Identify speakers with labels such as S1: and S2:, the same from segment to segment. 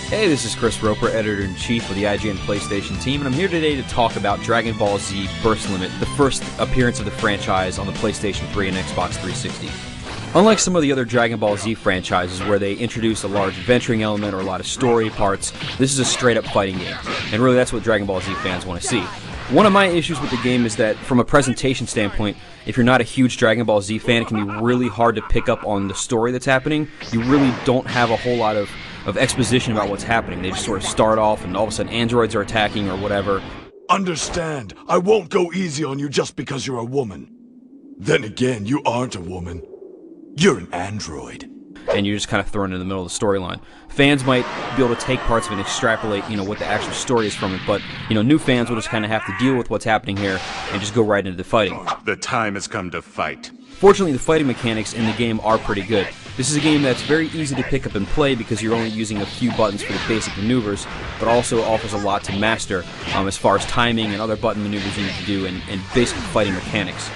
S1: Hey, this is Chris Roper, Editor-in-Chief of the IGN PlayStation team, and I'm here today to talk about Dragon Ball Z Burst Limit, the first appearance of the franchise on the PlayStation 3 and Xbox 360. Unlike some of the other Dragon Ball Z franchises where they introduce a large adventuring element or a lot of story parts, this is a straight-up fighting game, and really that's what Dragon Ball Z fans want to see. One of my issues with the game is that, from a presentation standpoint, if you're not a huge Dragon Ball Z fan, it can be really hard to pick up on the story that's happening. You really don't have a whole lot of exposition about what's happening. They just sort of start off and all of a sudden androids are attacking or whatever.
S2: Understand, I won't go easy on you just because you're a woman. Then again, you aren't a woman. You're an android.
S1: And you're just kind of thrown in the middle of the storyline. Fans might be able to take parts of it and extrapolate, what the actual story is from it, but, new fans will just kind of have to deal with what's happening here and just go right into the fighting.
S3: The time has come to fight.
S1: Fortunately, the fighting mechanics in the game are pretty good. This is a game that's very easy to pick up and play because you're only using a few buttons for the basic maneuvers, but also offers a lot to master as far as timing and other button maneuvers you need to do and basic fighting mechanics.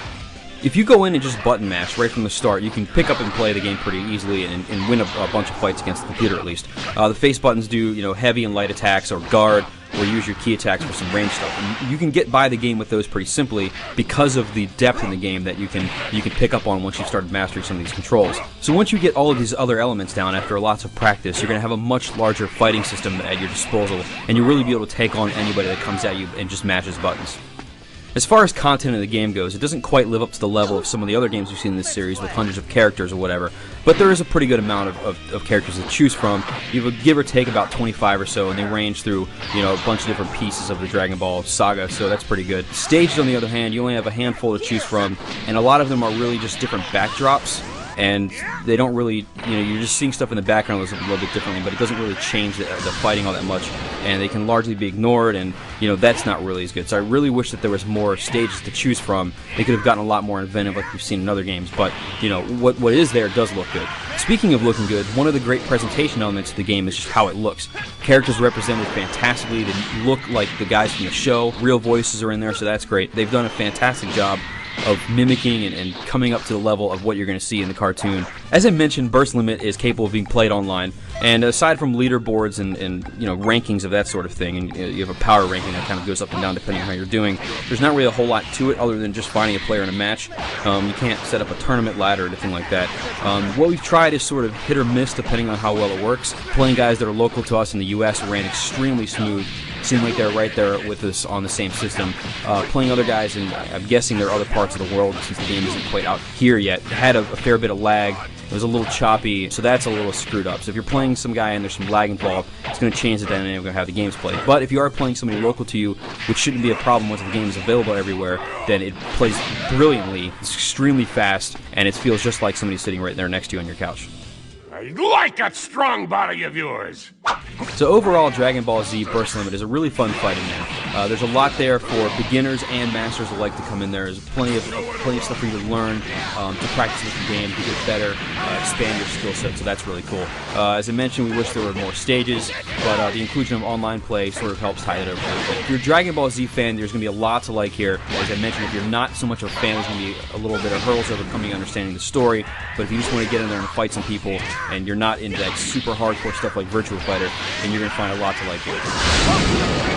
S1: If you go in and just button mash right from the start, you can pick up and play the game pretty easily and win a bunch of fights against the computer at least. The face buttons do heavy and light attacks or guard, or use your key attacks for some range stuff. And you can get by the game with those pretty simply because of the depth in the game that you can pick up on once you've started mastering some of these controls. So once you get all of these other elements down after lots of practice, you're going to have a much larger fighting system at your disposal, and you'll really be able to take on anybody that comes at you and just mashes buttons. As far as content in the game goes, it doesn't quite live up to the level of some of the other games we've seen in this series with hundreds of characters or whatever, but there is a pretty good amount of characters to choose from. You have a give or take about 25 or so, and they range through a bunch of different pieces of the Dragon Ball saga, so that's pretty good. Stages, on the other hand, you only have a handful to choose from, and a lot of them are really just different backdrops. And they don't really, you're just seeing stuff in the background a little bit differently, but it doesn't really change the fighting all that much, and they can largely be ignored, and, that's not really as good. So I really wish that there was more stages to choose from. They could have gotten a lot more inventive like we've seen in other games, but, what is there does look good. Speaking of looking good, one of the great presentation elements of the game is just how it looks. Characters represented fantastically, they look like the guys from the show, real voices are in there, so that's great. They've done a fantastic job of mimicking and coming up to the level of what you're going to see in the cartoon. As I mentioned, Burst Limit is capable of being played online, and aside from leaderboards and rankings of that sort of thing, and you have a power ranking that kind of goes up and down depending on how you're doing, there's not really a whole lot to it other than just finding a player in a match. You can't set up a tournament ladder or anything like that. What we've tried is sort of hit or miss depending on how well it works. Playing guys that are local to us in the US ran extremely smooth. Seemed like they're right there with us on the same system. Playing other guys, and I'm guessing there are other parts of the world since the game isn't quite out here yet, had a fair bit of lag. It was a little choppy, so that's a little screwed up. So if you're playing some guy and there's some lag involved, it's going to change the dynamic of how the game's played. But if you are playing somebody local to you, which shouldn't be a problem once the game is available everywhere, then it plays brilliantly. It's extremely fast, and it feels just like somebody sitting right there next to you on your couch.
S3: I like that strong body of yours.
S1: So overall, Dragon Ball Z Burst Limit is a really fun fighting game. There's a lot there for beginners and masters alike to come in there. There's plenty of stuff for you to learn, to practice with the game, to get better, expand your skill set, so that's really cool. As I mentioned, we wish there were more stages, but the inclusion of online play sort of helps tie it over. If you're a Dragon Ball Z fan, there's going to be a lot to like here. As I mentioned, if you're not so much of a fan, there's going to be a little bit of hurdles overcoming and understanding the story, but if you just want to get in there and fight some people, and you're not into like super hardcore stuff like Virtua Fighter, then you're going to find a lot to like here.